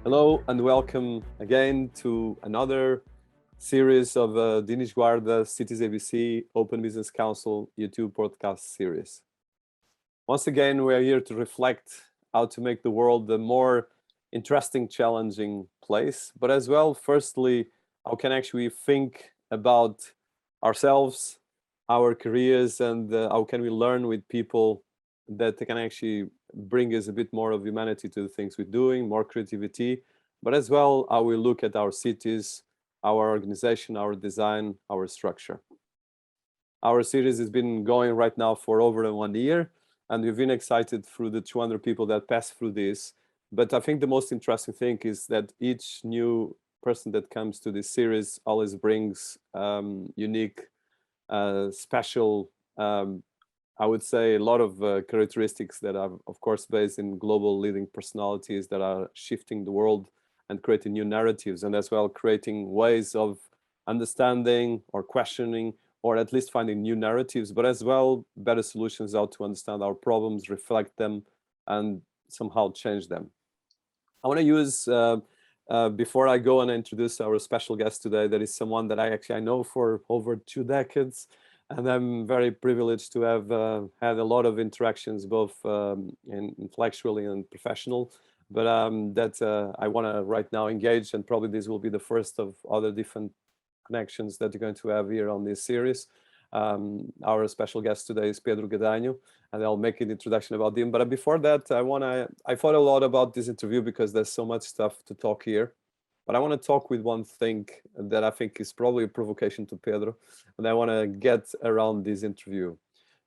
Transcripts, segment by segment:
Hello and welcome again to another series of Dinis Guarda Cities ABC Open Business Council YouTube podcast series. Once again, we are here to reflect how to make the world a more interesting, challenging place, but as well, firstly, how can actually think about ourselves, our careers, and how can we learn with people that can actually bring us a bit more of humanity to the things we're doing, more creativity, but as well how we look at our cities, our organization, our design, our structure. Our series has been going right now for over 1 year, and we've been excited through the 200 people that passed through this. But I think the most interesting thing is that each new person that comes to this series always brings unique, special, I would say a lot of characteristics that are, of course, based in global leading personalities that are shifting the world and creating new narratives, and as well creating ways of understanding or questioning, or at least finding new narratives, but as well better solutions how to understand our problems, reflect them, and somehow change them. I want to use, before I go and introduce our special guest today, that is someone that I know for over 2 decades, and I'm very privileged to have had a lot of interactions, both intellectually and professional, but that I want to right now engage, and probably this will be the first of other different connections that you're going to have here on this series. Our special guest today is Pedro Gadanho, and I'll make an introduction about him. But before that, I thought a lot about this interview because there's so much stuff to talk here. But I want to talk with one thing that I think is probably a provocation to Pedro, and I want to get around this interview.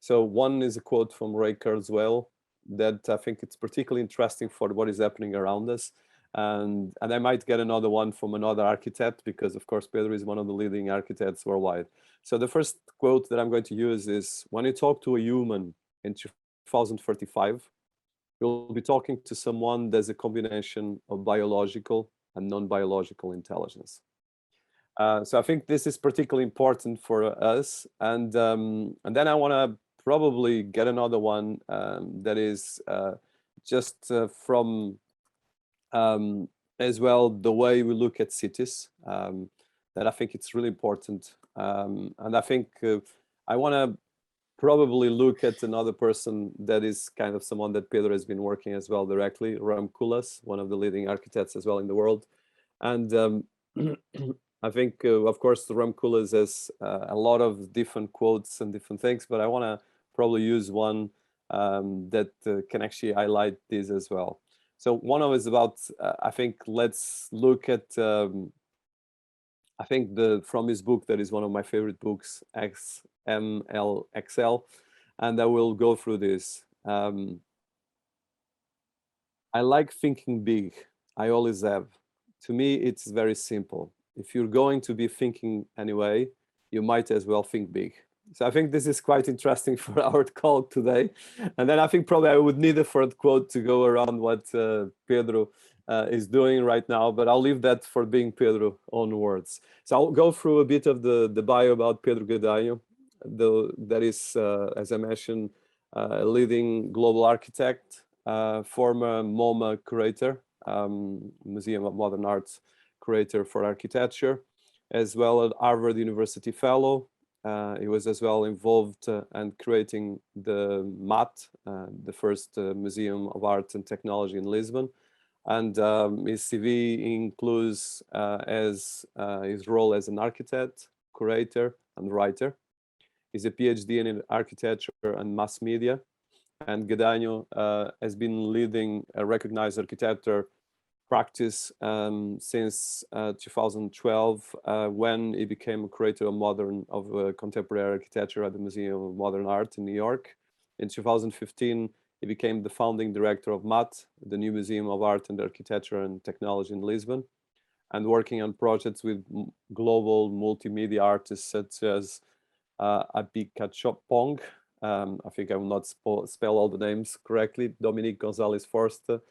So one is a quote from Ray Kurzweil that I think it's particularly interesting for what is happening around us. And I might get another one from another architect because, of course, Pedro is one of the leading architects worldwide. So the first quote that I'm going to use is, when you talk to a human in 2035, you'll be talking to someone that's a combination of biological and non-biological intelligence. So I think this is particularly important for us. And then I want to probably get another one that is just from as well the way we look at cities, that I think it's really important. And I think I want to probably look at another person that is kind of someone that Pedro has been working as well directly, Ram Koolhaas, one of the leading architects as well in the world. And I think, of course, Ram Koolhaas has a lot of different quotes and different things, but I want to probably use one that can actually highlight this as well. So one of it is about, I think, let's look at, I think from his book, that is one of my favorite books, XMLXL, and I will go through this. I like thinking big. I always have. To me, it's very simple. If you're going to be thinking anyway, you might as well think big. So I think this is quite interesting for our call today. And then I think probably I would need a third quote to go around what Pedro is doing right now, but I'll leave that for being Pedro own words. So I'll go through a bit of the bio about Pedro Gadanho. That is, as I mentioned, a leading global architect, former MoMA curator, Museum of Modern Arts curator for architecture, as well as Harvard University fellow. He was as well involved in creating the MAAT, the first Museum of Art and Technology in Lisbon. And his CV includes his role as an architect, curator, and writer. He's a PhD in architecture and mass media. And Gadanho has been leading a recognized architecture practice since 2012, when he became a curator of contemporary architecture at the Museum of Modern Art in New York. In 2015, he became the founding director of MAAT, the new Museum of Art and Architecture and Technology in Lisbon, and working on projects with global multimedia artists such as Apichapong, I think I will not spell all the names correctly, Dominique Gonzalez-Foerster,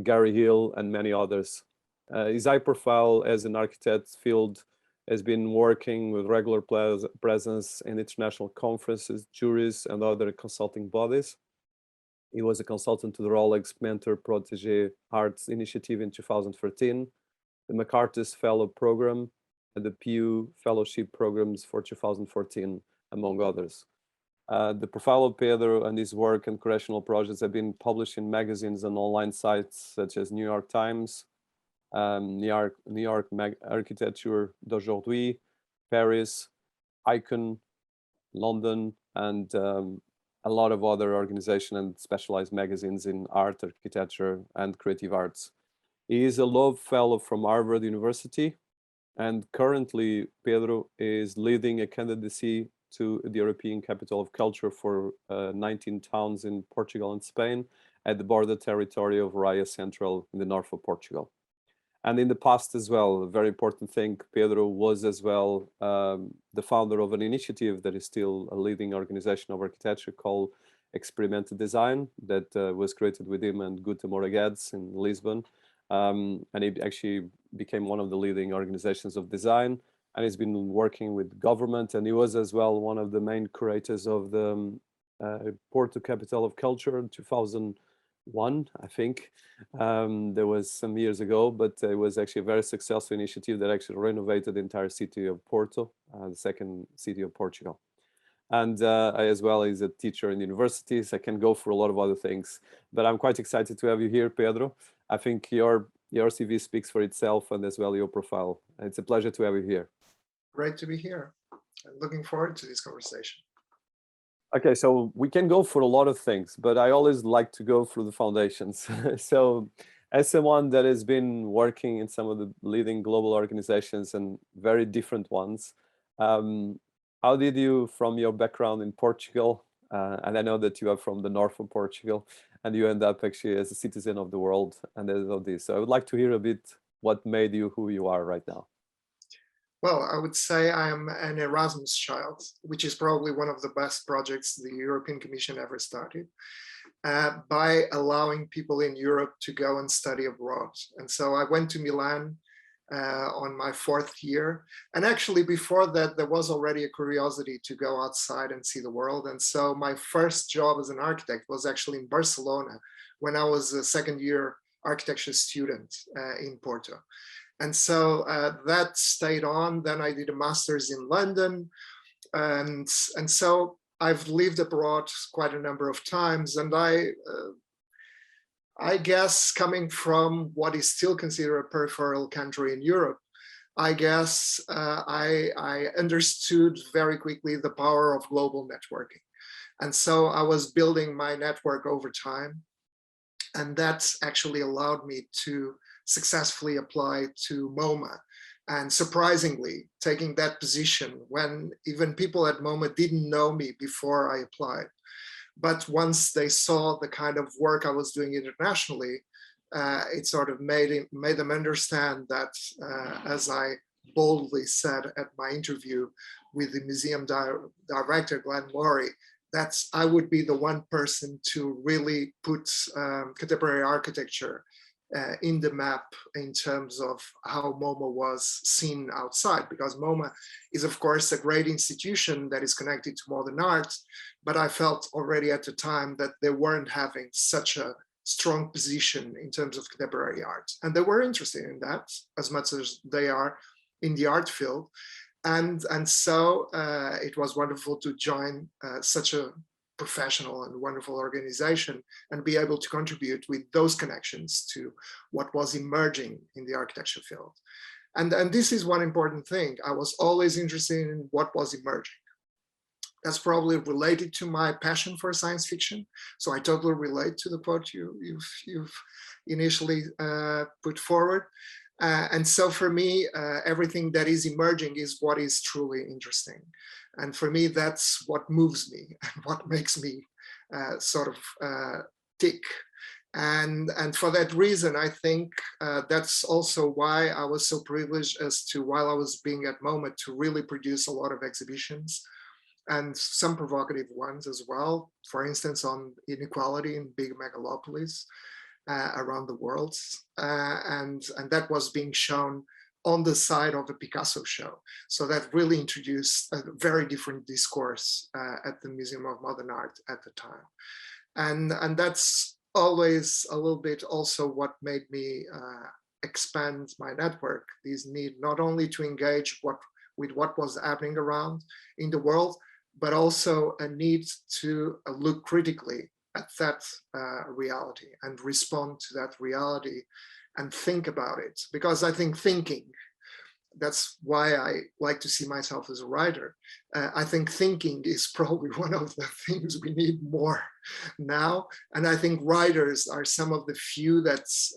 Gary Hill, and many others. His high profile as an architect field has been working with regular presence in international conferences, juries, and other consulting bodies. He was a consultant to the Rolex Mentor Protégé Arts Initiative in 2013, the MacArthur's Fellow Program, and the Pew Fellowship Programs for 2014, among others. The profile of Pedro and his work and curatorial projects have been published in magazines and online sites such as New York Times, New York Architecture d'Aujourd'hui, Paris, Icon, London, and a lot of other organizations and specialized magazines in art, architecture, and creative arts. He is a Loeb Fellow from Harvard University, and currently Pedro is leading a candidacy to the European Capital of Culture for 19 towns in Portugal and Spain at the border territory of Raia Central in the north of Portugal. And in the past as well, a very important thing, Pedro was as well the founder of an initiative that is still a leading organization of architecture called Experimental Design that was created with him and Guta Moraguedes in Lisbon. And it actually became one of the leading organizations of design, and he's been working with government, and he was as well one of the main curators of the Porto Capital of Culture in 2001, I think. There was some years ago, but it was actually a very successful initiative that actually renovated the entire city of Porto, the second city of Portugal. And I as well is a teacher in universities. I can go for a lot of other things, but I'm quite excited to have you here, Pedro. I think your CV speaks for itself, and as well your profile. It's a pleasure to have you here. Great to be here. I'm looking forward to this conversation. Okay, so we can go for a lot of things, but I always like to go through the foundations. So as someone that has been working in some of the leading global organizations and very different ones, how did you, from your background in Portugal, and I know that you are from the north of Portugal, and you end up actually as a citizen of the world and all of this. So I would like to hear a bit what made you who you are right now. Well, I would say I am an Erasmus child, which is probably one of the best projects the European Commission ever started, by allowing people in Europe to go and study abroad. And so I went to Milan on my 4th year. And actually before that, there was already a curiosity to go outside and see the world. And so my first job as an architect was actually in Barcelona when I was a 2nd year architecture student in Porto. And so that stayed on. Then I did a master's in London. And so I've lived abroad quite a number of times. And I guess coming from what is still considered a peripheral country in Europe, I guess I understood very quickly the power of global networking. And so I was building my network over time. And that actually allowed me to successfully apply to MoMA. And surprisingly, taking that position when even people at MoMA didn't know me before I applied. But once they saw the kind of work I was doing internationally, it sort of made them understand that, as I boldly said at my interview with the museum director, Glenn Laurie, that I would be the one person to really put contemporary architecture in the map in terms of how MoMA was seen outside, because MoMA is of course a great institution that is connected to modern art, but I felt already at the time that they weren't having such a strong position in terms of contemporary art. And they were interested in that as much as they are in the art field. And so it was wonderful to join such a professional and wonderful organization and be able to contribute with those connections to what was emerging in the architecture field. And this is one important thing. I was always interested in what was emerging. That's probably related to my passion for science fiction. So I totally relate to the quote you've initially put forward. And so for me, everything that is emerging is what is truly interesting. And for me, that's what moves me and what makes me sort of tick. And for that reason, I think that's also why I was so privileged as to, while I was being at MoMA, to really produce a lot of exhibitions and some provocative ones as well. For instance, on inequality in big megalopolis around the world. And that was being shown on the side of a Picasso show. So that really introduced a very different discourse at the Museum of Modern Art at the time. and that's always a little bit also what made me expand my network. This need not only to engage with what was happening around in the world, but also a need to look critically at that reality and respond to that reality and think about it. Because I think thinking, that's why I like to see myself as a writer. I think thinking is probably one of the things we need more now. And I think writers are some of the few that's,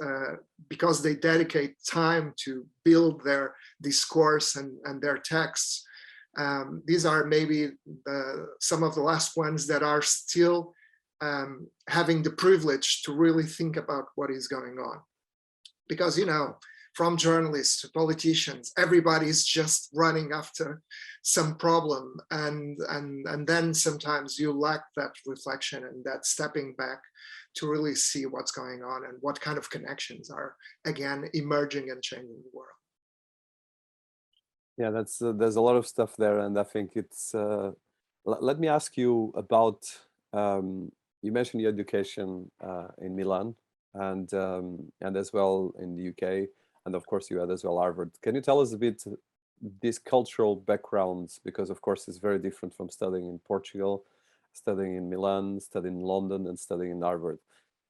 because they dedicate time to build their discourse and their texts, these are maybe some of the last ones that are still having the privilege to really think about what is going on. Because, you know, from journalists to politicians, everybody's just running after some problem. And then sometimes you lack that reflection and that stepping back to really see what's going on and what kind of connections are, again, emerging and changing the world. Yeah, that's there's a lot of stuff there, and I think it's. Let me ask you about. You mentioned your education in Milan and as well in the UK, and of course you had as well Harvard. Can you tell us a bit these cultural backgrounds, because of course it's very different from studying in Portugal, studying in Milan, studying in London, and studying in Harvard.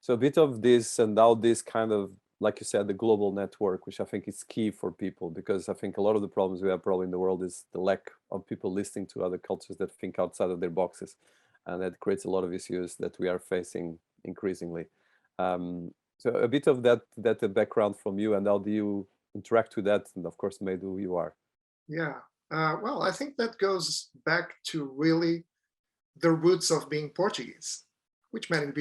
So a bit of this and how this kind of, like you said, the global network, which I think is key for people, because I think a lot of the problems we have probably in the world is the lack of people listening to other cultures that think outside of their boxes. And that creates a lot of issues that we are facing increasingly. So a bit of that background from you, and how do you interact with that, and of course made who you are. Yeah, well, I think that goes back to really the roots of being Portuguese, which many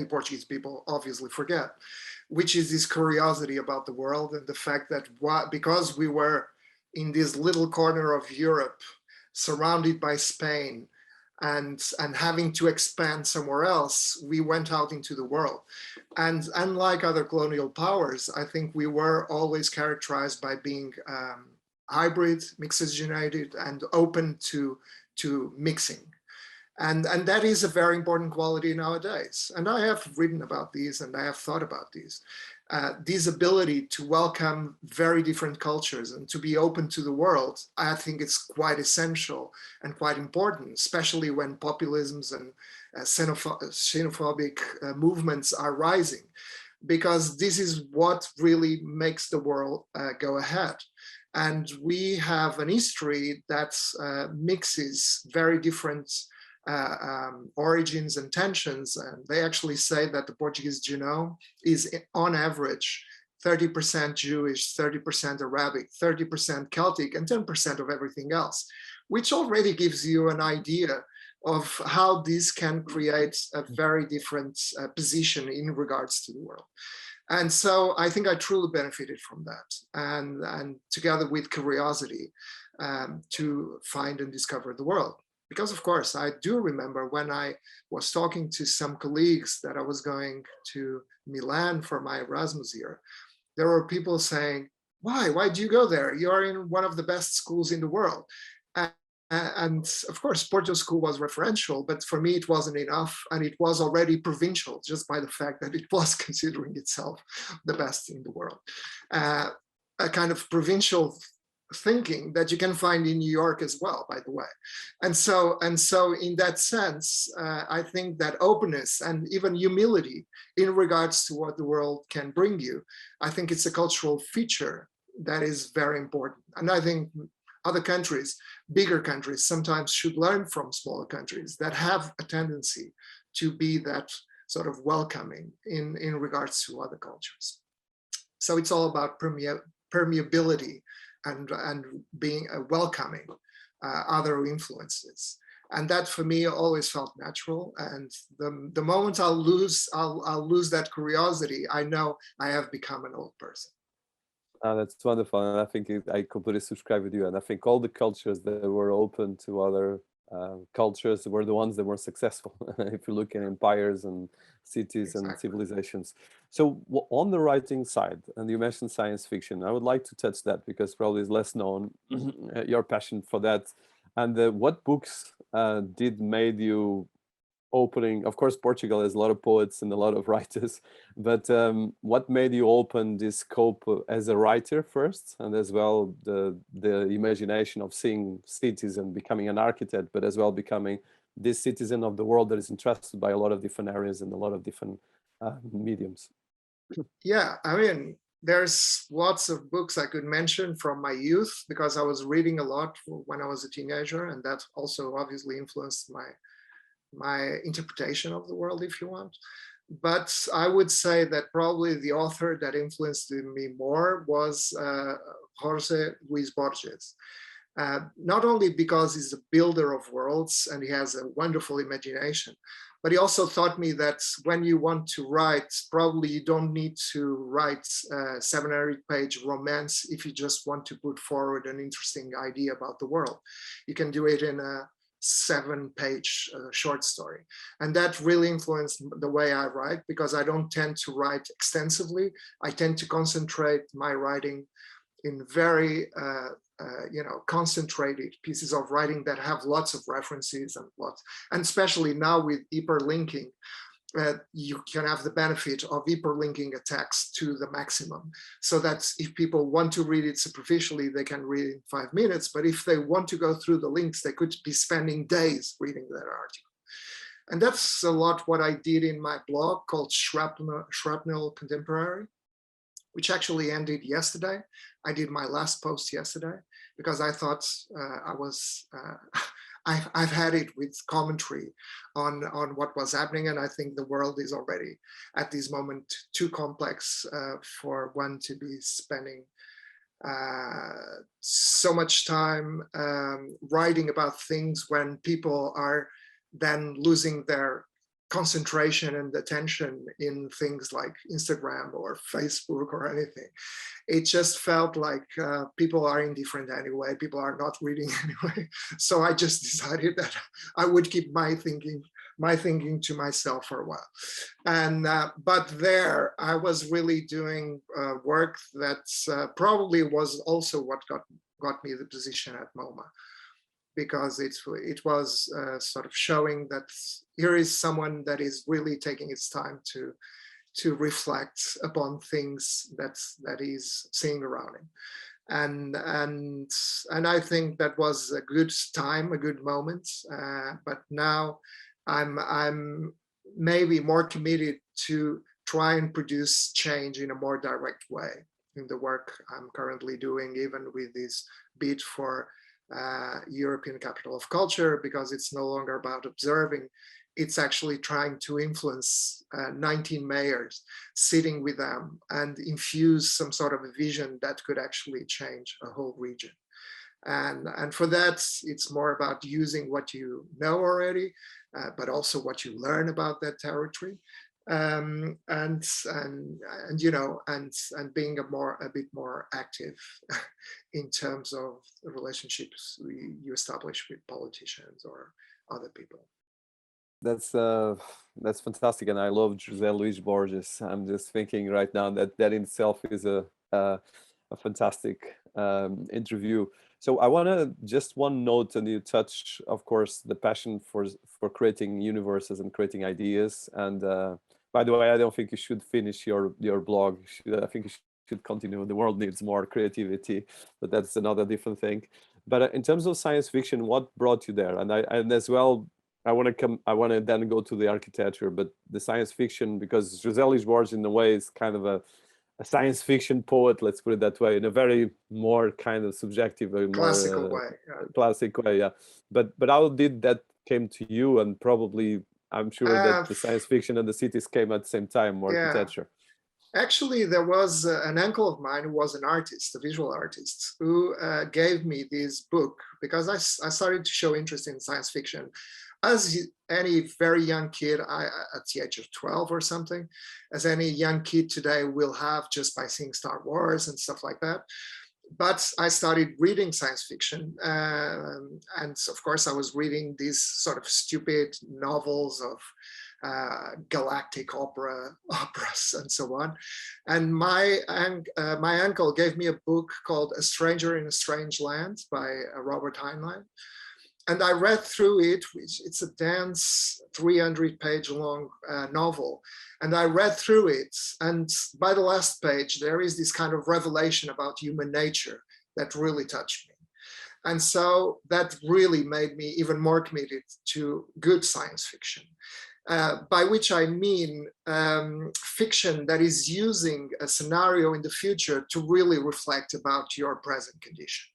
Portuguese people obviously forget, which is this curiosity about the world and the fact that because we were in this little corner of Europe, surrounded by Spain, and having to expand somewhere else, we went out into the world. And unlike other colonial powers, I think we were always characterized by being hybrid, mixogenated, and open to mixing. And that is a very important quality nowadays. And I have written about these and I have thought about these. This ability to welcome very different cultures and to be open to the world, I think it's quite essential and quite important, especially when populisms and xenophobic movements are rising, because this is what really makes the world go ahead. And we have an history that mixes very different origins and tensions. And they actually say that the Portuguese genome is on average 30% Jewish, 30% Arabic, 30% Celtic, and 10% of everything else, which already gives you an idea of how this can create a very different position in regards to the world. And so I think I truly benefited from that, and together with curiosity to find and discover the world. Because of course, I do remember when I was talking to some colleagues that I was going to Milan for my Erasmus year, there were people saying, why do you go there? You're in one of the best schools in the world. And of course, Porto School was referential, but for me, it wasn't enough. And it was already provincial just by the fact that it was considering itself the best in the world. A kind of provincial thinking that you can find in New York as well, by the way. And so in that sense, I think that openness and even humility in regards to what the world can bring you, I think it's a cultural feature that is very important. And I think other countries, bigger countries, sometimes should learn from smaller countries that have a tendency to be that sort of welcoming in regards to other cultures. So it's all about permeability and being welcoming other influences. And that for me always felt natural. And the moment I'll lose that curiosity, I know I have become an old person. That's wonderful, and I think I completely subscribe with you. And I think all the cultures that were open to other cultures were the ones that were successful. If you look at empires and cities and civilizations. So on the writing side, and you mentioned science fiction, I would like to touch that because probably is less known, your passion for that. And what books did made you opening? Of course, Portugal has a lot of poets and a lot of writers, but what made you open this scope as a writer first, and as well the imagination of seeing cities and becoming an architect, but as well becoming this citizen of the world that is interested by a lot of different areas and a lot of different mediums? Yeah, I mean, there's lots of books I could mention from my youth, because I was reading a lot when I was a teenager, and that also obviously influenced my interpretation of the world, if you want. But I would say that probably the author that influenced me more was Jorge Luis Borges. Not only because he's a builder of worlds and he has a wonderful imagination, but he also taught me that when you want to write, probably you don't need to write a 7 or 8 page romance if you just want to put forward an interesting idea about the world. You can do it in a 7-page short story. And that really influenced the way I write, because I don't tend to write extensively. I tend to concentrate my writing in very concentrated pieces of writing that have lots of references and especially now with hyperlinking, you can have the benefit of hyperlinking a text to the maximum, so that if people want to read it superficially, they can read it in 5 minutes. But if they want to go through the links, they could be spending days reading that article. And that's a lot what I did in my blog called Shrapnel Contemporary, which actually ended yesterday. I did my last post yesterday because I thought I've had it with commentary on what was happening, and I think the world is already at this moment too complex for one to be spending so much time writing about things when people are then losing their concentration and attention in things like Instagram or Facebook or anything. It just felt like people are indifferent anyway, people are not reading anyway. So I just decided that I would keep my thinking to myself for a while. And but there I was really doing work that probably was also what got me the position at MoMA, because it was sort of showing that here is someone that is really taking its time to reflect upon things that he's seeing around him. And I think that was a good time, a good moment. But now I'm maybe more committed to try and produce change in a more direct way in the work I'm currently doing, even with this bid for European Capital of Culture, because it's no longer about observing, it's actually trying to influence 19 mayors, sitting with them and infuse some sort of a vision that could actually change a whole region. And for that, it's more about using what you know already, but also what you learn about that territory. And you know, and being a bit more active in terms of the relationships you establish with politicians or other people. That's fantastic, and I love José Luis Borges. I'm just thinking right now that in itself is a fantastic interview. So I want to just one note, and you touch, of course, the passion for creating universes and creating ideas. And by the way, I don't think you should finish your blog. I think you should continue. The world needs more creativity, but that's another different thing. But in terms of science fiction, what brought you there? And as well, I want to then go to the architecture, but the science fiction, because José Luis Borges in a way is kind of a science fiction poet, let's put it that way, in a very more kind of subjective, very classical more way. Yeah. Classic way, yeah. But how did that came to you? And probably, I'm sure that the science fiction and the cities came at the same time, or architecture. Actually, there was an uncle of mine who was an artist, a visual artist, who gave me this book because I started to show interest in science fiction. As any very young kid, at the age of 12 or something, as any young kid today will have just by seeing Star Wars and stuff like that. But I started reading science fiction. And of course, I was reading these sort of stupid novels of galactic operas and so on. And my uncle gave me a book called A Stranger in a Strange Land by Robert Heinlein. And I read through it, which it's a dense 300-page long novel. And I read through it. And by the last page, there is this kind of revelation about human nature that really touched me. And so that really made me even more committed to good science fiction, by which I mean fiction that is using a scenario in the future to really reflect about your present condition.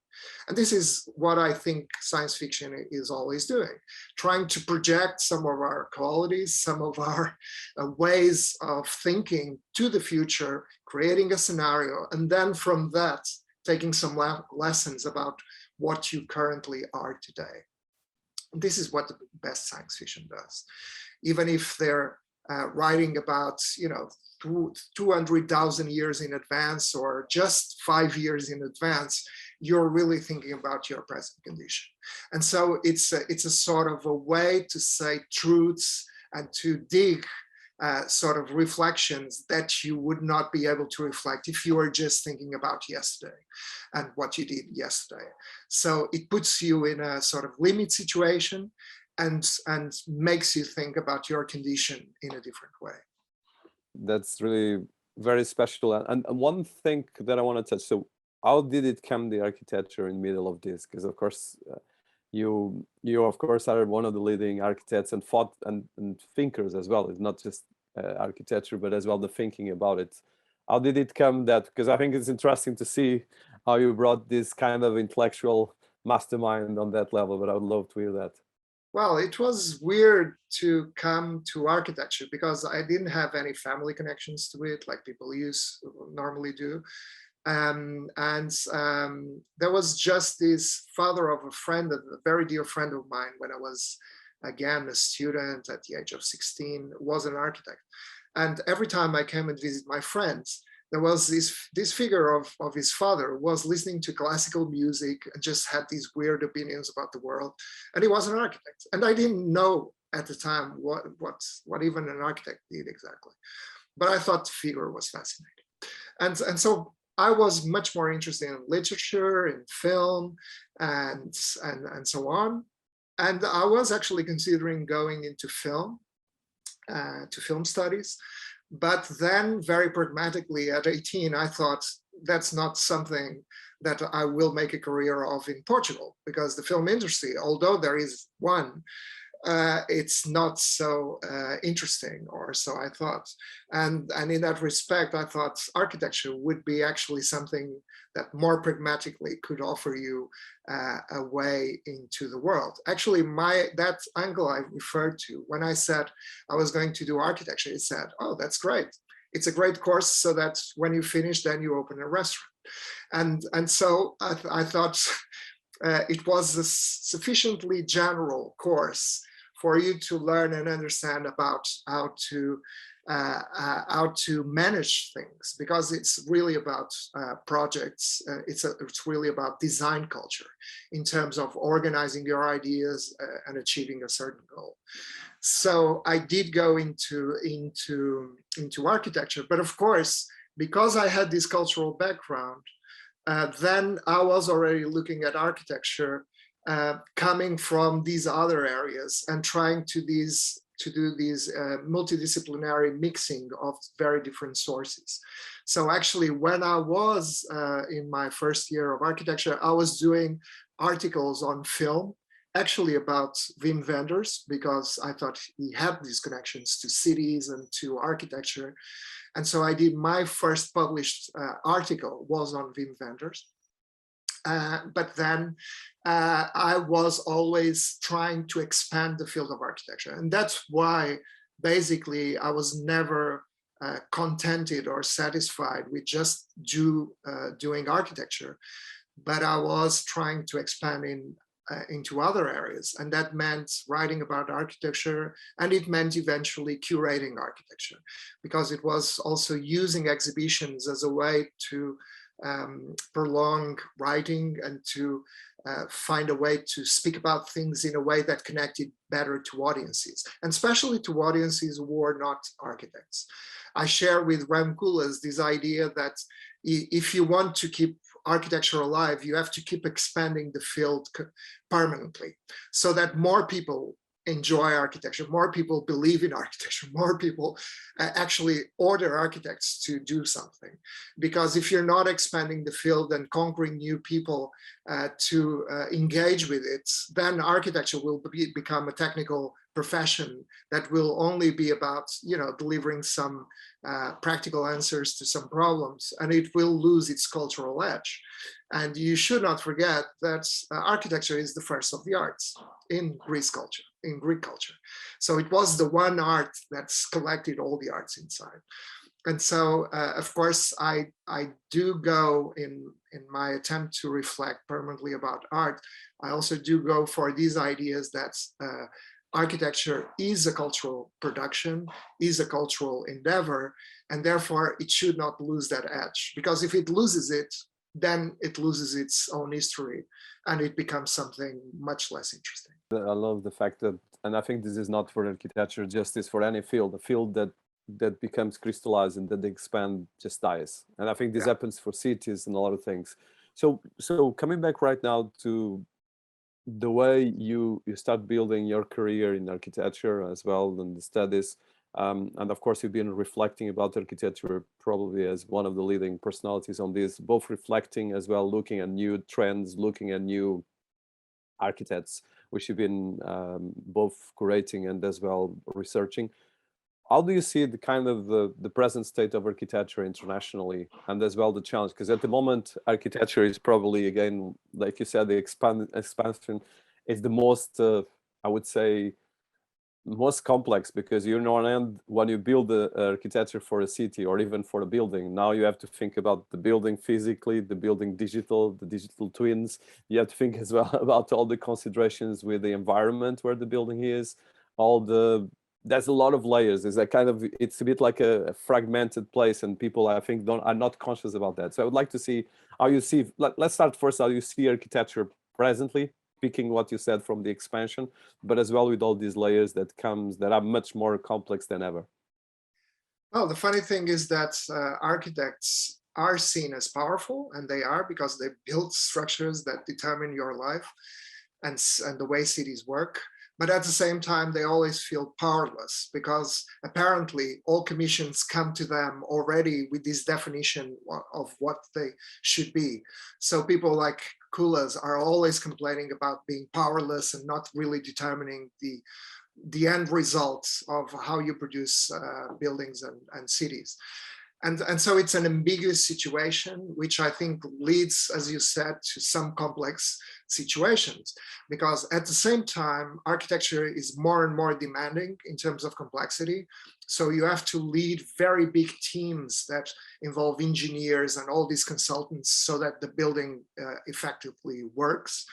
And this is what I think science fiction is always doing, trying to project some of our qualities, some of our ways of thinking to the future, creating a scenario, and then from that, taking some lessons about what you currently are today. This is what the best science fiction does. Even if they're writing about, 200,000 years in advance or just 5 years in advance, you're really thinking about your present condition. And so it's a sort of a way to say truths and to dig sort of reflections that you would not be able to reflect if you were just thinking about yesterday and what you did yesterday. So it puts you in a sort of limit situation and makes you think about your condition in a different way. That's really very special. And one thing that I want to touch, so how did it come, the architecture in the middle of this? Because of course, you of course are one of the leading architects and thought and thinkers as well. It's not just architecture, but as well the thinking about it. How did it come that, because I think it's interesting to see how you brought this kind of intellectual mastermind on that level, but I would love to hear that. Well, it was weird to come to architecture because I didn't have any family connections to it like people normally do. There was just this father of a friend, a very dear friend of mine, when I was, again, a student at the age of 16, was an architect. And every time I came and visit my friends, there was this figure of his father who was listening to classical music and just had these weird opinions about the world. And he was an architect. And I didn't know at the time what even an architect did exactly. But I thought the figure was fascinating. And so I was much more interested in literature, in film, and so on. And I was actually considering going into film, to film studies. But then very pragmatically at 18, I thought that's not something that I will make a career of in Portugal, because the film industry, although there is one, it's not so interesting, or so I thought. And in that respect, I thought architecture would be actually something that more pragmatically could offer you a way into the world. Actually, that uncle I referred to, when I said I was going to do architecture, he said, "Oh, that's great. It's a great course so that when you finish, then you open a restaurant." And so I thought it was a sufficiently general course for you to learn and understand about how to manage things, because it's really about projects. It's really about design culture in terms of organizing your ideas and achieving a certain goal. So I did go into architecture, but of course, because I had this cultural background, then I was already looking at architecture coming from these other areas and trying to do these multidisciplinary mixing of very different sources. So actually, when I was in my first year of architecture, I was doing articles on film, actually about Wim Wenders, because I thought he had these connections to cities and to architecture. And so I did my first published article was on Wim Wenders. But then I was always trying to expand the field of architecture. And that's why basically I was never contented or satisfied with just doing architecture, but I was trying to expand into other areas. And that meant writing about architecture, and it meant eventually curating architecture, because it was also using exhibitions as a way to prolong writing and to find a way to speak about things in a way that connected better to audiences, and especially to audiences who were not architects. I share with Ram Koolhaas this idea that if you want to keep architecture alive, you have to keep expanding the field permanently so that more people enjoy architecture, more people believe in architecture, more people actually order architects to do something. Because if you're not expanding the field and conquering new people to engage with it, then architecture will become a technical profession that will only be about, you know, delivering some practical answers to some problems, and it will lose its cultural edge. And you should not forget that architecture is the first of the arts in Greek culture. So it was the one art that's collected all the arts inside. And so, of course, I do go in my attempt to reflect permanently about art. I also do go for these ideas that architecture is a cultural production, is a cultural endeavor, and therefore it should not lose that edge. Because if it loses it, then it loses its own history and it becomes something much less interesting. I love the fact that, and I think this is not for architecture, just is for any field, a field that becomes crystallized and that they expand just dies. And I think this happens for cities and a lot of things. So coming back right now to the way you start building your career in architecture as well and the studies, and of course you've been reflecting about architecture probably as one of the leading personalities on this, both reflecting as well, looking at new trends, looking at new architects, which you've been both curating and as well researching. How do you see the kind of the present state of architecture internationally, and as well the challenge? Because at the moment, architecture is probably, again, like you said, the expansion is the most, I would say, most complex, because you're on end when you build the architecture for a city or even for a building. Now you have to think about the building physically, the building digital, the digital twins. You have to think as well about all the considerations with the environment where the building is, all the there's a lot of layers. There's a kind of, it's a bit like a fragmented place, and people, I think, are not conscious about that. So I would like to see how you see, let's start first, how you see architecture presently, picking what you said from the expansion, but as well with all these layers that are much more complex than ever. Well, the funny thing is that architects are seen as powerful, and they are, because they build structures that determine your life and the way cities work. But at the same time, they always feel powerless, because apparently all commissions come to them already with this definition of what they should be. So people like Kulas are always complaining about being powerless and not really determining the end results of how you produce buildings and cities. And so it's an ambiguous situation, which I think leads, as you said, to some complex situations, because at the same time, architecture is more and more demanding in terms of complexity. So you have to lead very big teams that involve engineers and all these consultants so that the building effectively works.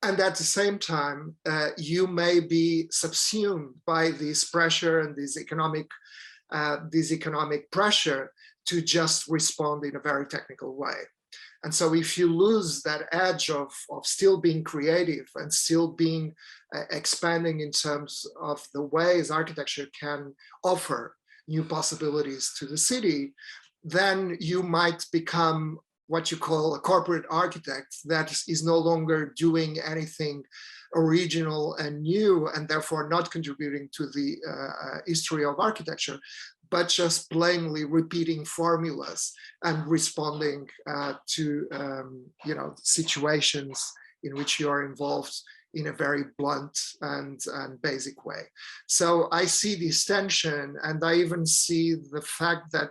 And at the same time, you may be subsumed by this pressure and this economic pressure to just respond in a very technical way. And so if you lose that edge of still being creative and still being expanding in terms of the ways architecture can offer new possibilities to the city, then you might become what you call a corporate architect that is no longer doing anything original and new, and therefore not contributing to the history of architecture, but just plainly repeating formulas and responding to situations in which you are involved in a very blunt and basic way. So I see this tension, and I even see the fact that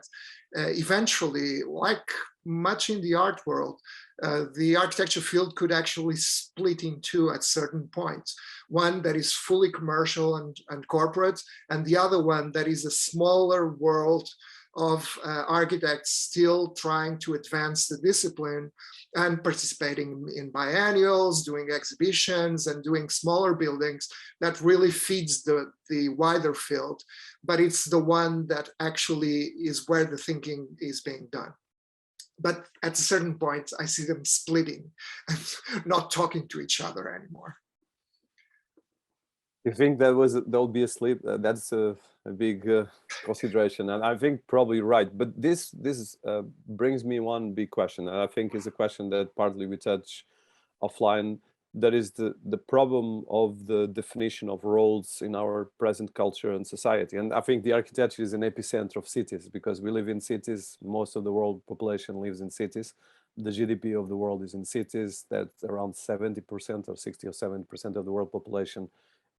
eventually, like much in the art world, the architecture field could actually split in two at certain points. One that is fully commercial and corporate, and the other one that is a smaller world of architects still trying to advance the discipline and participating in biennials, doing exhibitions and doing smaller buildings that really feeds the wider field. But it's the one that actually is where the thinking is being done. But at a certain point, I see them splitting and not talking to each other anymore. You think there'll be a sleep? That's a big consideration, and I think probably right. But this brings me one big question, and I think is a question that partly we touch offline. That is the problem of the definition of roles in our present culture and society. And I think the architecture is an epicenter of cities because we live in cities. Most of the world population lives in cities. The GDP of the world is in cities. That's around 70% or 60 or 70% of the world population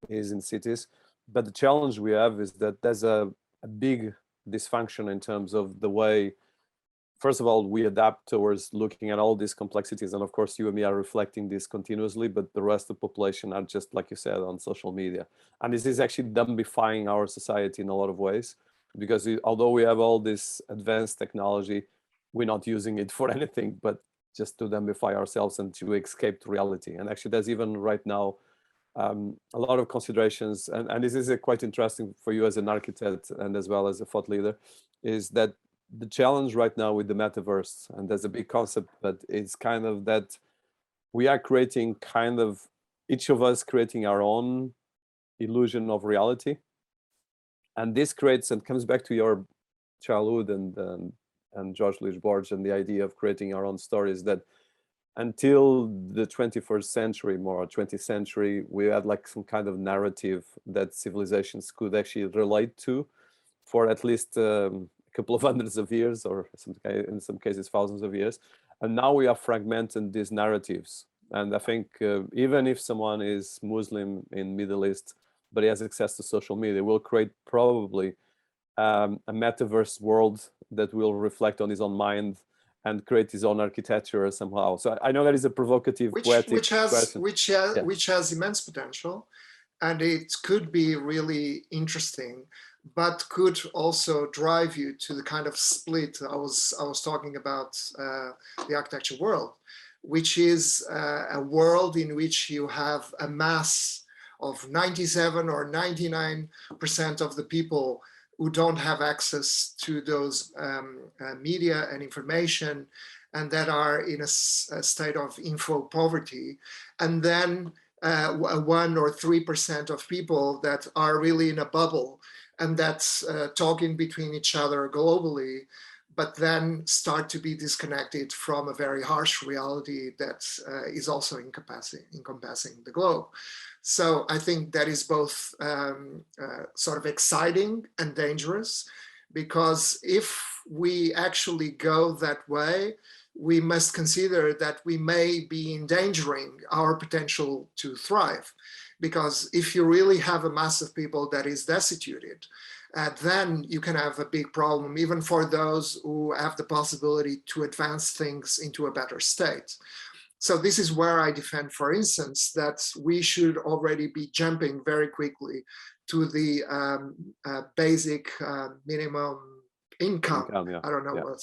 is in cities. But the challenge we have is that there's a big dysfunction in terms of the way, first of all, we adapt towards looking at all these complexities. And of course, you and me are reflecting this continuously, but the rest of the population are just, like you said, on social media. And this is actually dumbifying our society in a lot of ways, because although we have all this advanced technology, we're not using it for anything but just to dumbify ourselves and to escape to reality. And actually, there's even right now a lot of considerations, and this is quite interesting for you as an architect and as well as a thought leader, is that the challenge right now with the metaverse, and there's a big concept, but it's kind of that we are creating kind of, each of us creating our own illusion of reality. And this creates, and comes back to your childhood and George Luis Borges and the idea of creating our own stories, that until the 21st century, more 20th century, we had like some kind of narrative that civilizations could actually relate to for at least a couple of hundreds of years, or in some cases thousands of years. And now we are fragmenting these narratives. And I think even if someone is Muslim in Middle East, but he has access to social media, will create probably a metaverse world that will reflect on his own mind and create his own architecture somehow. So I know that is a provocative, poetic question. Which has immense potential, and it could be really interesting, but could also drive you to the kind of split I was talking about, the architecture world, which is a world in which you have a mass of 97 or 99% of the people who don't have access to those media and information, and that are in a state of info poverty, and then 1 or 3% of people that are really in a bubble and that's talking between each other globally, but then start to be disconnected from a very harsh reality that is also encompassing the globe. So I think that is both sort of exciting and dangerous, because if we actually go that way, we must consider that we may be endangering our potential to thrive. Because if you really have a mass of people that is destituted, then you can have a big problem, even for those who have the possibility to advance things into a better state. So this is where I defend, for instance, that we should already be jumping very quickly to the basic minimum income. Yeah. I don't know what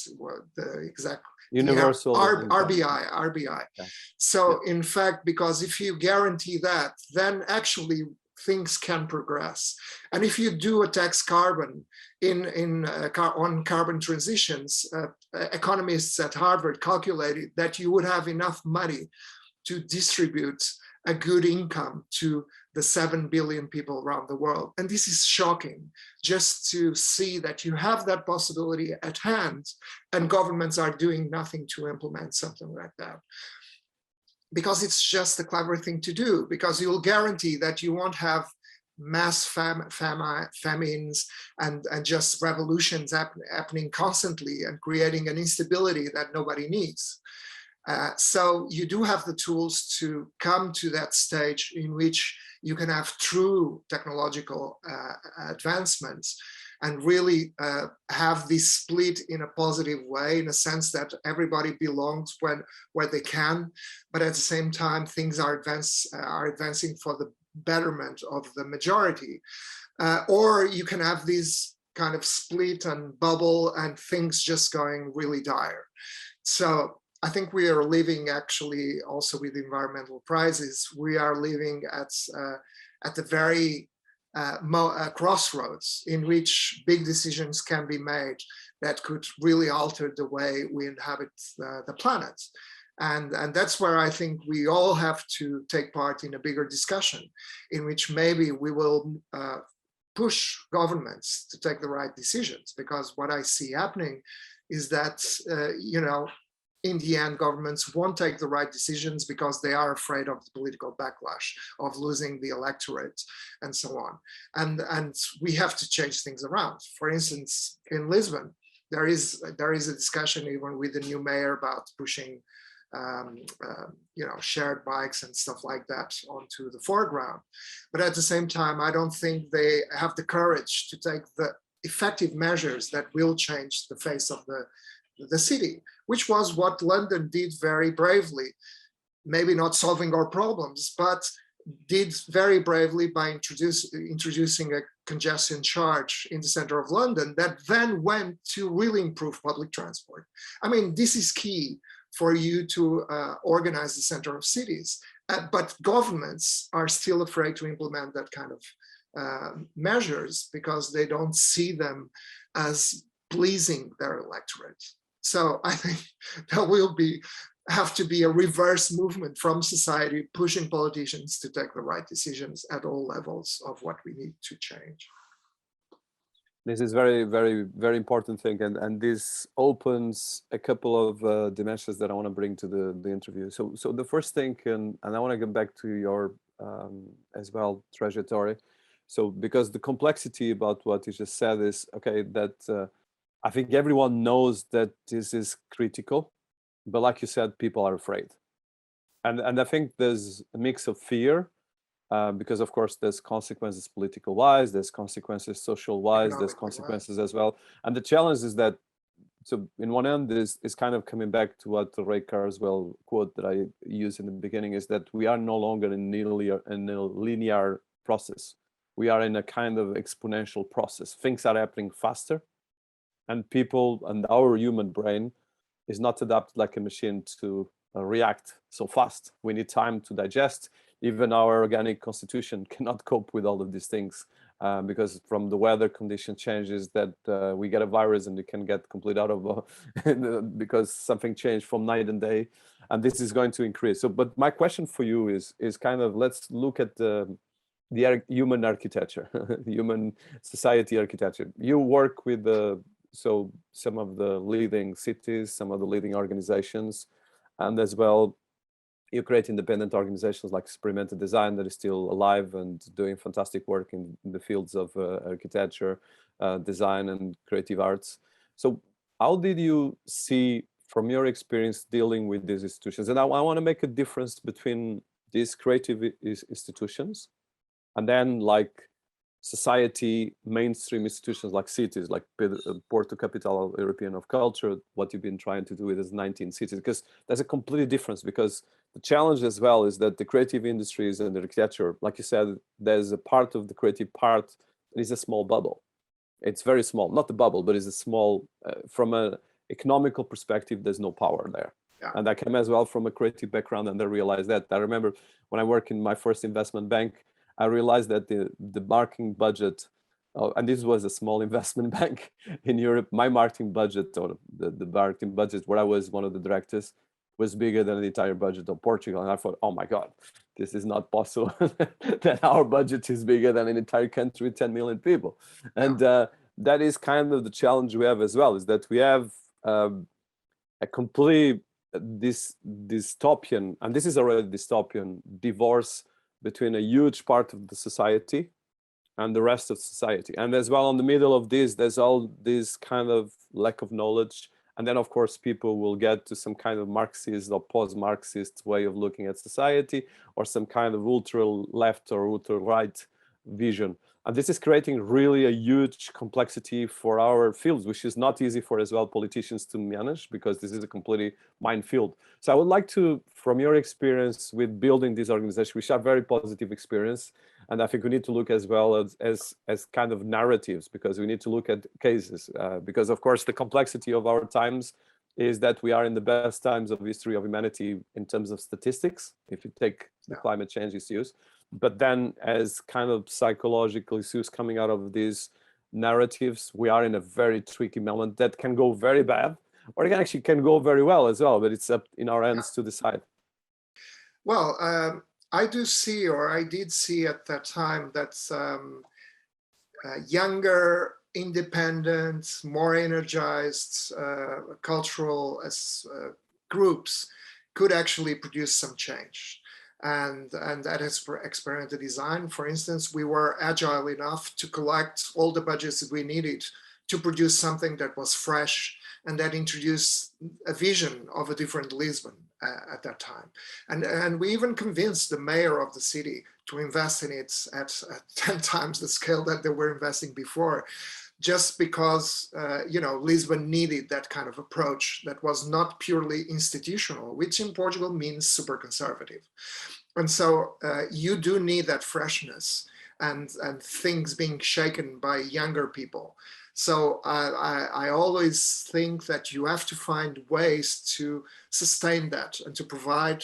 the exact universal RBI. Yeah. So in fact, because if you guarantee that, then actually things can progress. And if you do a tax carbon on carbon transitions, economists at Harvard calculated that you would have enough money to distribute a good income to the 7 billion people around the world. And this is shocking, just to see that you have that possibility at hand and governments are doing nothing to implement something like that. Because it's just a clever thing to do, because you'll guarantee that you won't have mass famines and just revolutions happening constantly and creating an instability that nobody needs. So you do have the tools to come to that stage in which you can have true technological advancements and really have this split in a positive way, in a sense that everybody belongs where they can, but at the same time things are advancing for the betterment of the majority. Or you can have this kind of split and bubble and things just going really dire. So I think we are living, actually, also with environmental crisis, we are living at the very crossroads in which big decisions can be made that could really alter the way we inhabit the planet. And that's where I think we all have to take part in a bigger discussion in which maybe we will push governments to take the right decisions, because what I see happening is that, in the end, governments won't take the right decisions because they are afraid of the political backlash, of losing the electorate, and so on. And we have to change things around. For instance, in Lisbon, there is a discussion even with the new mayor about pushing shared bikes and stuff like that onto the foreground. But at the same time, I don't think they have the courage to take the effective measures that will change the face of the city, which was what London did very bravely, maybe not solving our problems, but did very bravely by introducing a congestion charge in the center of London that then went to really improve public transport. I mean, this is key for you to organize the center of cities. But governments are still afraid to implement that kind of measures because they don't see them as pleasing their electorate. So I think there will have to be a reverse movement from society pushing politicians to take the right decisions at all levels of what we need to change. This is very, very, very important thing, and this opens a couple of dimensions that I want to bring to the interview. So the first thing, and I want to get back to your as well trajectory. So because the complexity about what you just said is okay, that I think everyone knows that this is critical, but like you said, people are afraid, and I think there's a mix of fear. Because of course there's consequences political wise, there's consequences social wise, there's consequences as well. And the challenge is that, so in one end is kind of coming back to what Ray Kurzweil quote that I used in the beginning, is that we are no longer in a linear process. We are in a kind of exponential process. Things are happening faster, and people and our human brain is not adapted like a machine to react so fast. We need time to digest. Even our organic constitution cannot cope with all of these things because from the weather condition changes that we get a virus and we can get complete out of because something changed from night and day, and this is going to increase. So, but my question for you is kind of, let's look at the human architecture, human society architecture. You work with so some of the leading cities, some of the leading organizations, and as well, you create independent organizations like Experimental Design that is still alive and doing fantastic work in the fields of architecture, design, and creative arts. So how did you see, from your experience dealing with these institutions? And I want to make a difference between these creative institutions and then like society, mainstream institutions like cities, like Porto, capital European of culture, what you've been trying to do with is 19 cities, because there's a completely difference. Because the challenge as well is that the creative industries and the architecture, like you said, there's a part of the creative part that is a small bubble. It's very small, not the bubble, but it's a small, from an economical perspective, there's no power there. Yeah. And I came as well from a creative background, and I realized that. I remember when I worked in my first investment bank, I realized that the marketing budget, and this was a small investment bank in Europe, my marketing budget, or the marketing budget where I was one of the directors, was bigger than the entire budget of Portugal. And I thought, oh my God, this is not possible that our budget is bigger than an entire country with 10 million people. And that is kind of the challenge we have as well, is that we have a complete dystopian, and this is already dystopian, divorce between a huge part of the society and the rest of society. And as well, in the middle of this, there's all this kind of lack of knowledge. And then, of course, people will get to some kind of Marxist or post-Marxist way of looking at society, or some kind of ultra-left or ultra-right vision. And this is creating really a huge complexity for our fields, which is not easy for as well politicians to manage, because this is a completely minefield. So I would like to, from your experience with building this organization, which are very positive experience, and I think we need to look as well as kind of narratives, because we need to look at cases, because of course the complexity of our times is that we are in the best times of history of humanity in terms of statistics, if you take the climate change issues. But then as kind of psychological issues coming out of these narratives, we are in a very tricky moment that can go very bad, or it actually can go very well as well, but it's up in our hands to decide. Well, I do see, or I did see at that time that younger, independent, more energized cultural groups could actually produce some change. And that is for experiential design. For instance, we were agile enough to collect all the budgets that we needed to produce something that was fresh and that introduced a vision of a different Lisbon at that time. And we even convinced the mayor of the city to invest in it at 10 times the scale that they were investing before, just because Lisbon needed that kind of approach that was not purely institutional, which in Portugal means super conservative. And so you do need that freshness and things being shaken by younger people. So I always think that you have to find ways to sustain that and to provide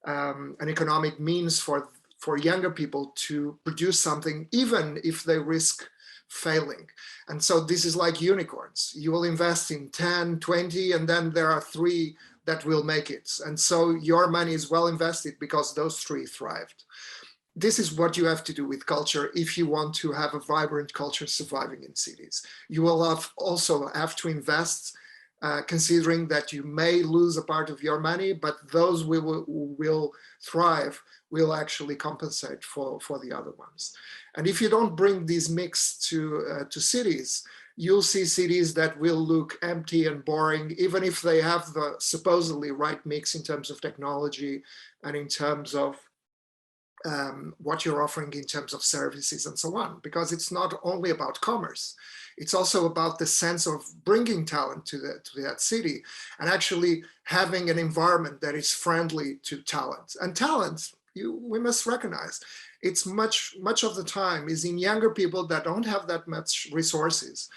an economic means for younger people to produce something, even if they risk failing. And so this is like unicorns. You will invest in 10, 20, and then there are 3 that will make it. And so your money is well invested because those 3 thrived. This is what you have to do with culture if you want to have a vibrant culture surviving in cities. You will also have to invest, considering that you may lose a part of your money, but those who will thrive will actually compensate for the other ones. And if you don't bring this mix to cities, you'll see cities that will look empty and boring, even if they have the supposedly right mix in terms of technology and in terms of what you're offering in terms of services and so on, because it's not only about commerce. It's also about the sense of bringing talent to that city and actually having an environment that is friendly to talent. And talent, we must recognize, it's much of the time is in younger people that don't have that much resources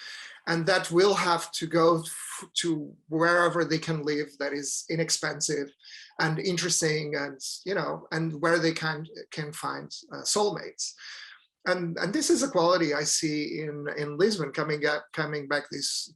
and that will have to go to wherever they can live that is inexpensive and interesting, and where they can find soulmates. And this is a quality I see in Lisbon coming back this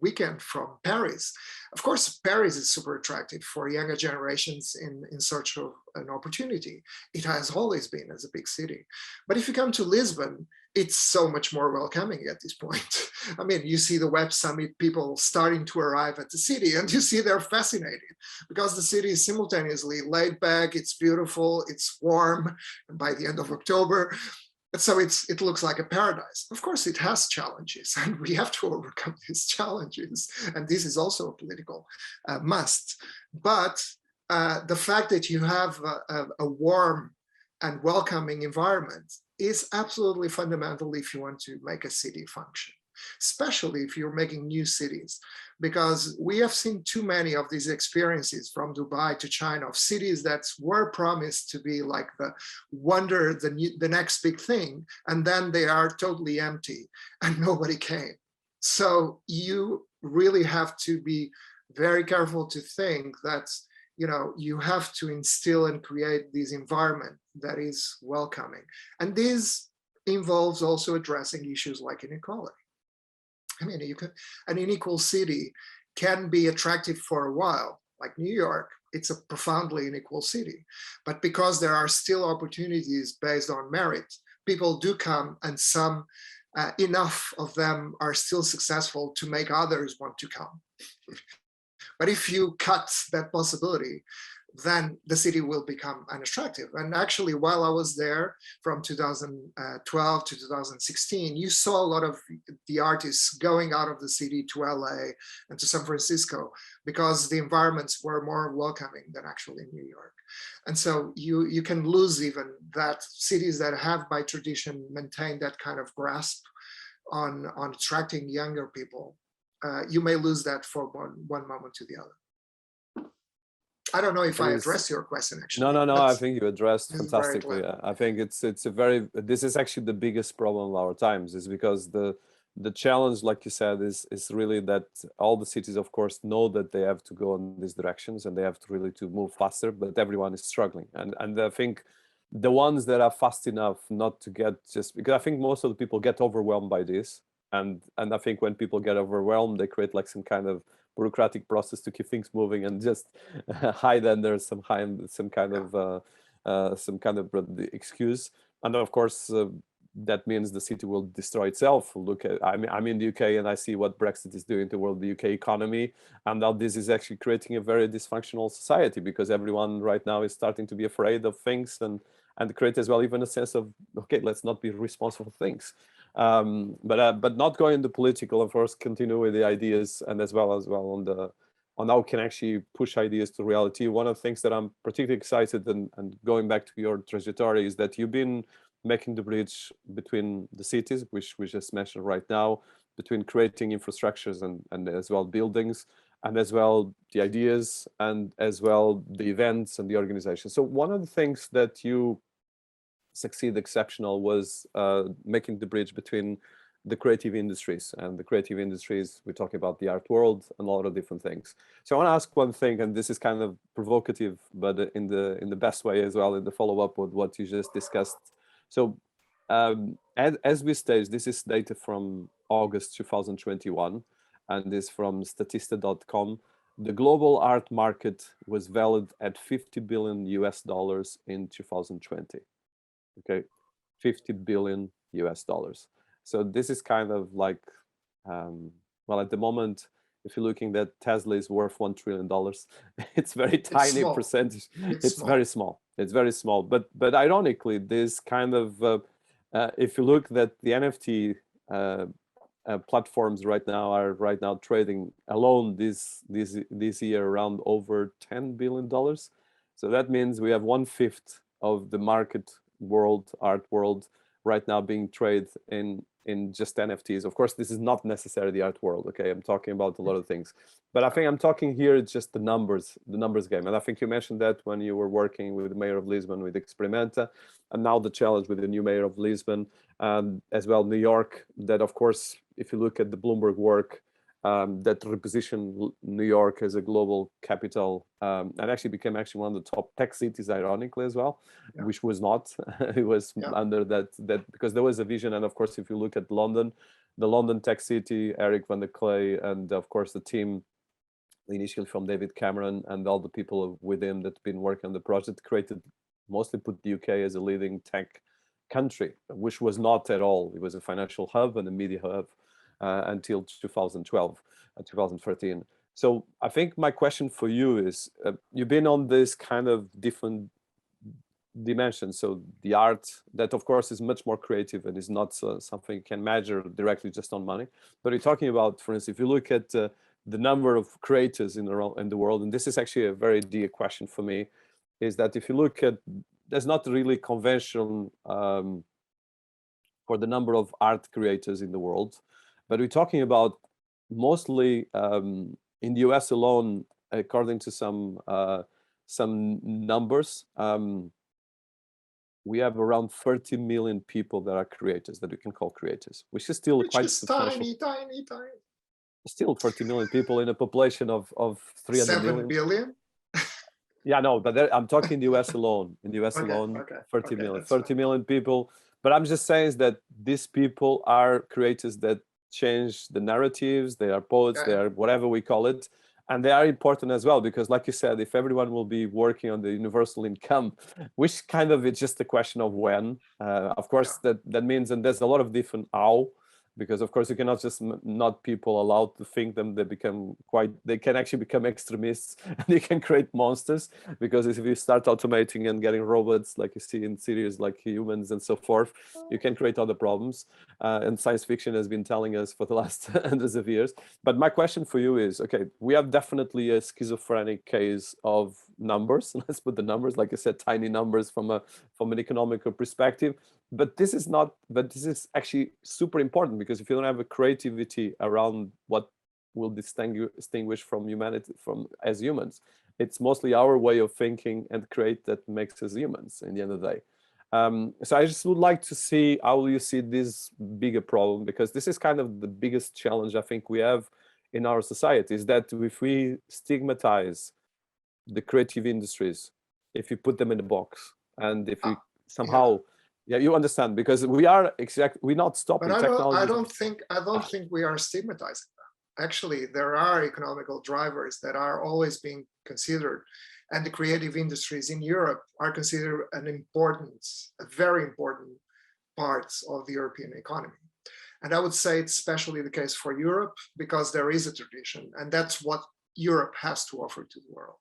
weekend from Paris. Of course, Paris is super attractive for younger generations in search of an opportunity. It has always been as a big city. But if you come to Lisbon, it's so much more welcoming at this point. I mean, you see the Web Summit people starting to arrive at the city, and you see they're fascinated because the city is simultaneously laid back, it's beautiful, it's warm by the end of October. So it looks like a paradise. Of course, it has challenges, and we have to overcome these challenges. And this is also a political must. But the fact that you have a warm and welcoming environment is absolutely fundamental if you want to make a city function, especially if you're making new cities, because we have seen too many of these experiences from Dubai to China of cities that were promised to be like the wonder, the next big thing, and then they are totally empty and nobody came. So you really have to be very careful to think that you have to instill and create this environment that is welcoming. And this involves also addressing issues like inequality. I mean, an unequal city can be attractive for a while, like New York. It's a profoundly unequal city. But because there are still opportunities based on merit, people do come, and some, enough of them are still successful to make others want to come. But if you cut that possibility, then the city will become unattractive. And actually, while I was there from 2012 to 2016, you saw a lot of the artists going out of the city to LA and to San Francisco because the environments were more welcoming than actually in New York. And so you can lose even that cities that have by tradition maintained that kind of grasp on attracting younger people. You may lose that for one moment to the other. I don't know if I addressed your question, actually. No. I think you addressed fantastically. I think it's this is actually the biggest problem of our times, is because the challenge, like you said, is really that all the cities, of course, know that they have to go in these directions and they have to really to move faster, but everyone is struggling. And I think the ones that are fast enough not to get just, because I think most of the people get overwhelmed by this And I think when people get overwhelmed, they create like some kind of bureaucratic process to keep things moving and just hide under some kind of the excuse. And of course, that means the city will destroy itself. Look at, I'm in the UK and I see what Brexit is doing to the UK economy, and now this is actually creating a very dysfunctional society because everyone right now is starting to be afraid of things and create as well even a sense of, okay, let's not be responsible for things. But not going into political, of course, continue with the ideas and as well on how we can actually push ideas to reality. One of the things that I'm particularly excited and going back to your trajectory is that you've been making the bridge between the cities, which we just mentioned right now, between creating infrastructures and as well buildings, and as well the ideas, and as well the events and the organization. So one of the things that you succeed exceptional was making the bridge between the creative industries, and the creative industries, we're talking about the art world and a lot of different things. So I want to ask one thing, and this is kind of provocative, but in the best way as well, in the follow-up with what you just discussed. So as we stage, this is data from August 2021, and this from statista.com. The global art market was valued at $50 billion in 2020. Okay, 50 billion US dollars. So this is kind of like, well, at the moment, if you're looking that Tesla is worth $1 trillion, it's very tiny percentage. It's very small. It's very small. But ironically, this kind of, if you look that the NFT platforms are right now trading alone this year around over $10 billion. So that means we have 1/5 of the market world, art world, right now being traded in just NFTs. Of course, this is not necessarily the art world. Okay, I'm talking about a lot of things, but I think I'm talking here just the numbers game. And I think you mentioned that when you were working with the mayor of Lisbon with Experimenta, and now the challenge with the new mayor of Lisbon, as well New York. That of course, if you look at the Bloomberg work, that repositioned New York as a global capital, and actually became one of the top tech cities, ironically as well, which was not. It was under that because there was a vision. And of course, if you look at London, the London tech city, Eric van der Clay, and of course the team initially from David Cameron and all the people with him that have been working on the project, mostly put the UK as a leading tech country, which was not at all. It was a financial hub and a media hub until 2012 and 2013. So I think my question for you is, you've been on this kind of different dimensions. So the art, that of course is much more creative and is not something you can measure directly just on money. But you're talking about, for instance, if you look at the number of creators in the world, and this is actually a very dear question for me, is that if you look at, there's not really convention for the number of art creators in the world, but we're talking about mostly in the US alone, according to some numbers, we have around 30 million people that are creators, that we can call creators, which is still quite substantial. Tiny. Still 30 million people in a population of 300 7 billion? Yeah, no, but I'm talking in the US alone. In the US alone, 30 million. 30 million people. But I'm just saying is that these people are creators that change the narratives. They are poets, they are whatever we call it. And they are important as well, because like you said, if everyone will be working on the universal income, which kind of it's just a question of when, of course, that means, and there's a lot of different how, because of course you cannot just not people allowed to think them. They can actually become extremists and they can create monsters, because if you start automating and getting robots like you see in series like Humans and so forth, you can create other problems. And science fiction has been telling us for the last hundreds of years. But my question for you is, okay, we have definitely a schizophrenic case of numbers. Let's put the numbers, like I said, tiny numbers from an economical perspective. But this is actually super important, because if you don't have a creativity around what will distinguish from humanity as humans, it's mostly our way of thinking and create that makes us humans in the end of the day. So I just would like to see how you see this bigger problem, because this is kind of the biggest challenge I think we have in our society, is that if we stigmatize the creative industries, if you put them in a box, and if we somehow Yeah, you understand, because we're not stopping But technology. I don't think we are stigmatizing them. Actually, there are economical drivers that are always being considered, and the creative industries in Europe are considered a very important part of the European economy. And I would say it's especially the case for Europe, because there is a tradition, and that's what Europe has to offer to the world.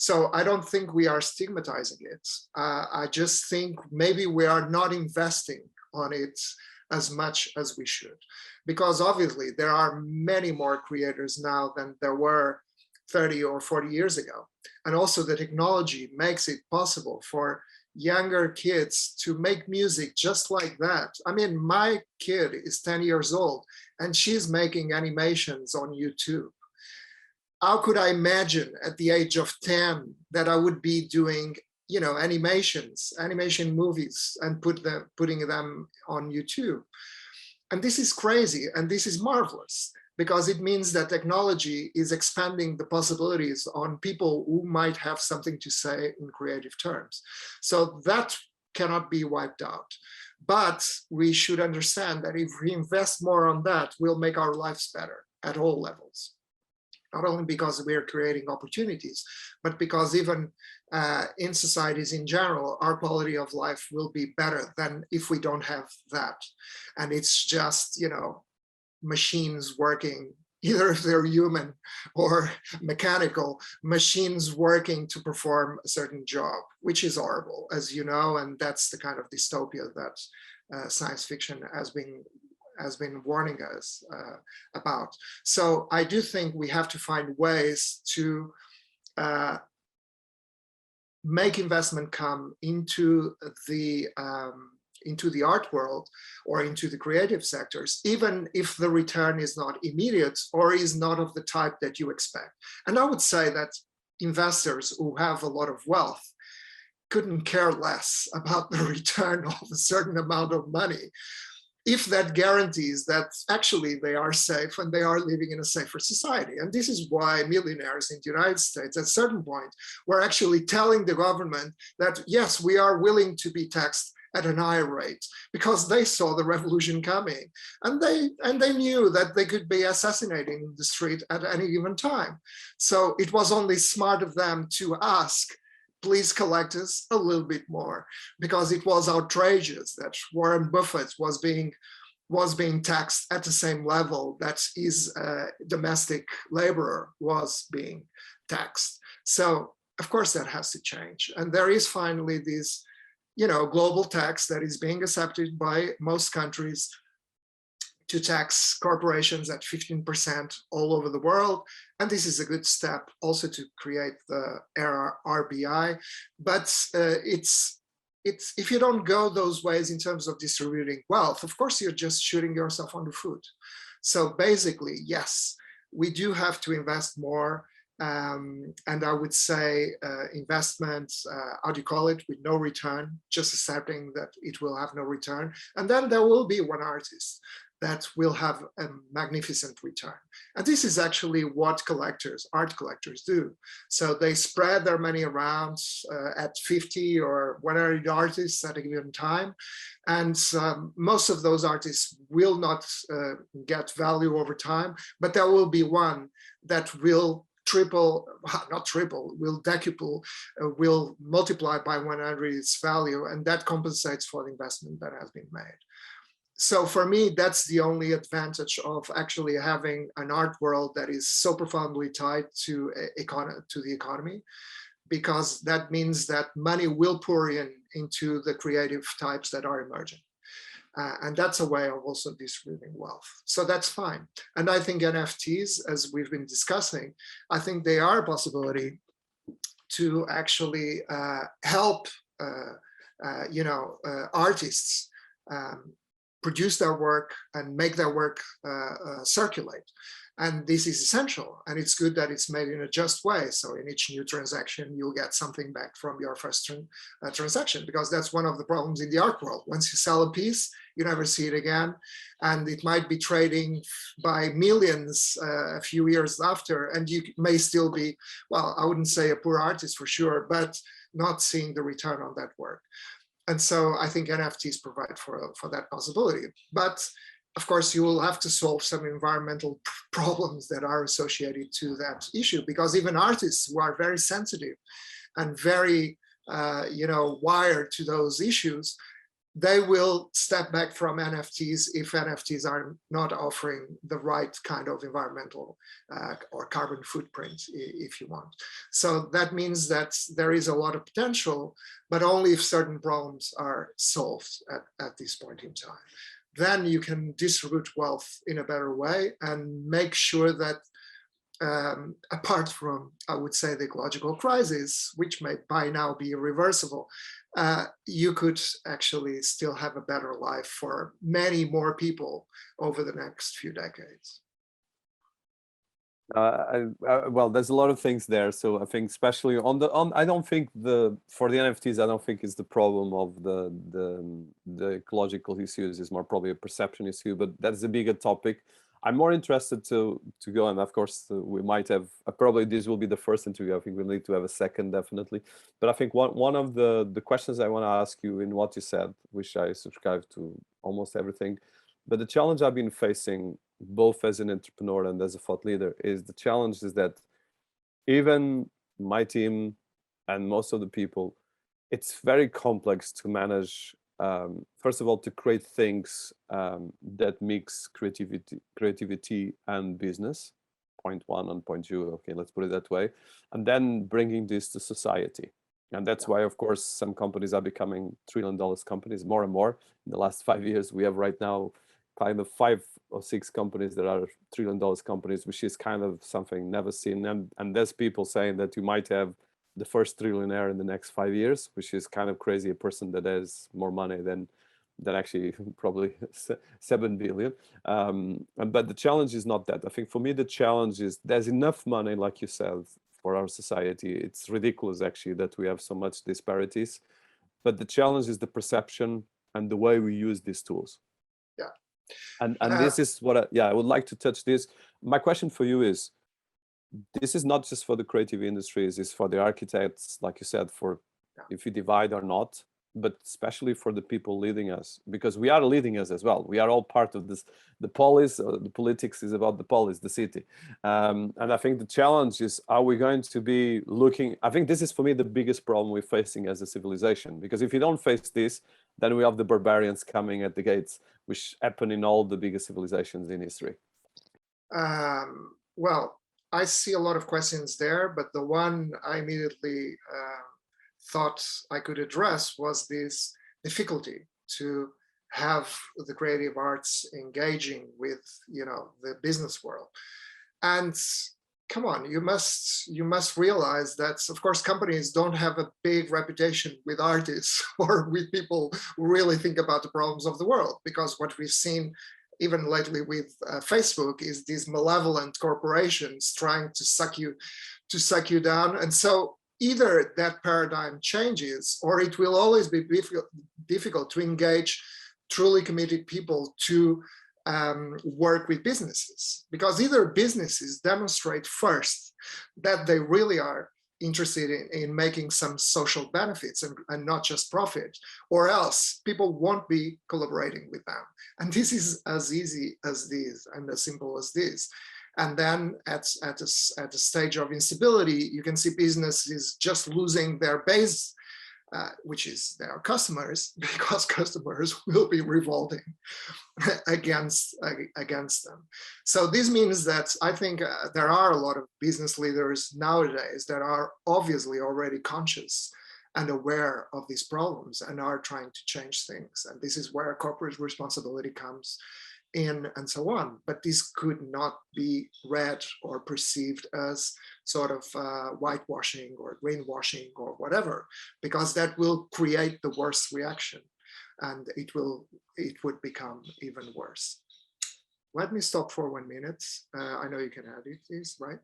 So I don't think we are stigmatizing it. I just think maybe we are not investing on it as much as we should, because obviously there are many more creators now than there were 30 or 40 years ago. And also the technology makes it possible for younger kids to make music just like that. I mean, my kid is 10 years old and she's making animations on YouTube. How could I imagine at the age of 10 that I would be doing, you know, animation movies and putting them on YouTube? And this is crazy, and this is marvelous, because it means that technology is expanding the possibilities on people who might have something to say in creative terms. So that cannot be wiped out. But we should understand that if we invest more on that, we'll make our lives better at all levels. Not only because we are creating opportunities, but because even in societies in general, our quality of life will be better than if we don't have that. And it's just, you know, machines working, either if they're human or mechanical, machines working to perform a certain job, which is horrible, as you know, and that's the kind of dystopia that science fiction has been warning us about. So I do think we have to find ways to make investment come into the art world or into the creative sectors, even if the return is not immediate or is not of the type that you expect. And I would say that investors who have a lot of wealth couldn't care less about the return of a certain amount of money, if that guarantees that actually they are safe and they are living in a safer society. And this is why millionaires in the United States at a certain point were actually telling the government that, yes, we are willing to be taxed at an higher rate, because they saw the revolution coming. And they knew that they could be assassinated in the street at any given time. So it was only smart of them to ask, please collect us a little bit more, because it was outrageous that Warren Buffett was being taxed at the same level that his domestic laborer was being taxed. So of course that has to change. And there is finally this, you know, global tax that is being accepted by most countries to tax corporations at 15% all over the world. And this is a good step also to create the RBI. But it's if you don't go those ways in terms of distributing wealth, of course, you're just shooting yourself on the foot. So basically, yes, we do have to invest more. And I would say investments, how do you call it, with no return, just accepting that it will have no return. And then there will be one artist that will have a magnificent return. And this is actually what art collectors do. So they spread their money around at 50 or 100 artists at a given time. And most of those artists will not get value over time, but there will be one that will will decuple, will multiply by 100 its value, and that compensates for the investment that has been made. So for me, that's the only advantage of actually having an art world that is so profoundly tied to the economy, because that means that money will pour into the creative types that are emerging. And that's a way of also distributing wealth. So that's fine. And I think NFTs, as we've been discussing, I think they are a possibility to actually help artists produce their work and make their work circulate. And this is essential. And it's good that it's made in a just way. So in each new transaction, you'll get something back from your first transaction, because that's one of the problems in the art world. Once you sell a piece, you never see it again. And it might be trading by millions a few years after, and you may still be, well, I wouldn't say a poor artist for sure, but not seeing the return on that work. And so I think NFTs provide for that possibility. But of course, you will have to solve some environmental problems that are associated to that issue, because even artists who are very sensitive and very, wired to those issues, they will step back from NFTs if NFTs are not offering the right kind of environmental or carbon footprint, if you want. So that means that there is a lot of potential, but only if certain problems are solved at this point in time. Then you can distribute wealth in a better way and make sure that apart from, I would say, the ecological crisis, which may by now be irreversible, you could actually still have a better life for many more people over the next few decades. Well, there's a lot of things there. So I think, especially I don't think for the NFTs, I don't think it's the problem of the ecological issues. Is more probably a perception issue, but that's a bigger topic. I'm more interested to go, and of course we might have probably this will be the first interview. I think we'll need to have a second, definitely. But I think one of the questions I want to ask you in what you said, which I subscribe to almost everything, but the challenge I've been facing both as an entrepreneur and as a thought leader is the challenge is that even my team and most of the people, it's very complex to manage. First of all, to create things that mix creativity and business, point one and point two, okay, let's put it that way, and then bringing this to society. And that's why, of course, some companies are becoming $1 trillion companies more and more. In the last 5 years, we have right now kind of 5 or 6 companies that are $1 trillion companies, which is kind of something never seen. And there's people saying that you might have the first trillionaire in the next 5 years, which is kind of crazy. A person that has more money than actually probably 7 billion. But the challenge is not that. I think for me, the challenge is there's enough money, like you said, for our society. It's ridiculous actually that we have so much disparities. But the challenge is the perception and the way we use these tools. Yeah. And this is what I would like to touch this. My question for you is, this is not just for the creative industries, it's for the architects, like you said, for if you divide or not, but especially for the people leading us, because we are leading us as well. We are all part of this. The polis, the politics is about the polis, the city. And I think the challenge is, are we going to be looking, I think this is for me the biggest problem we're facing as a civilization, because if you don't face this, then we have the barbarians coming at the gates, which happen in all the biggest civilizations in history. Well, I see a lot of questions there, but the one I immediately thought I could address was this difficulty to have the creative arts engaging with, the business world. And come on, you must realize that, of course, companies don't have a big reputation with artists or with people who really think about the problems of the world, because what we've seen even lately with Facebook is these malevolent corporations trying to suck you down. And so either that paradigm changes, or it will always be difficult to engage truly committed people to work with businesses, because either businesses demonstrate first that they really are interested in making some social benefits and not just profit, or else people won't be collaborating with them. And this is as easy as this and as simple as this. And then at a stage of instability, you can see businesses just losing their base, which is their customers, because customers will be revolting against them. So this means that I think there are a lot of business leaders nowadays that are obviously already conscious and aware of these problems and are trying to change things. And this is where corporate responsibility comes in and so on. But this could not be read or perceived as sort of whitewashing or greenwashing or whatever, because that will create the worst reaction and it would become even worse. Let me stop for 1 minute. I know you can edit this, right?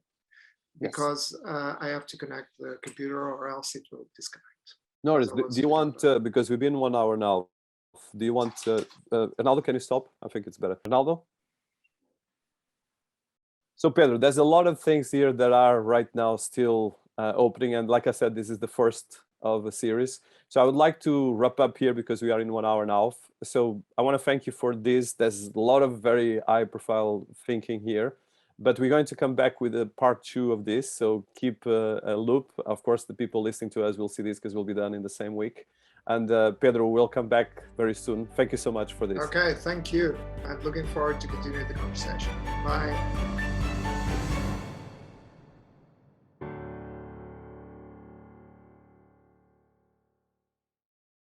Because I have to connect the computer or else it will disconnect. No, do you want, because we've been 1 hour now, do you want, Ronaldo, can you stop? I think it's better. Ronaldo? So Pedro, there's a lot of things here that are right now still opening. And like I said, this is the first of a series. So I would like to wrap up here because we are in 1 hour now. So I want to thank you for this. There's a lot of very high profile thinking here, but we're going to come back with a part 2 of this. So keep a loop. Of course, the people listening to us will see this because we'll be done in the same week. And Pedro will come back very soon. Thank you so much for this. Okay, thank you. I'm looking forward to continue the conversation. Bye.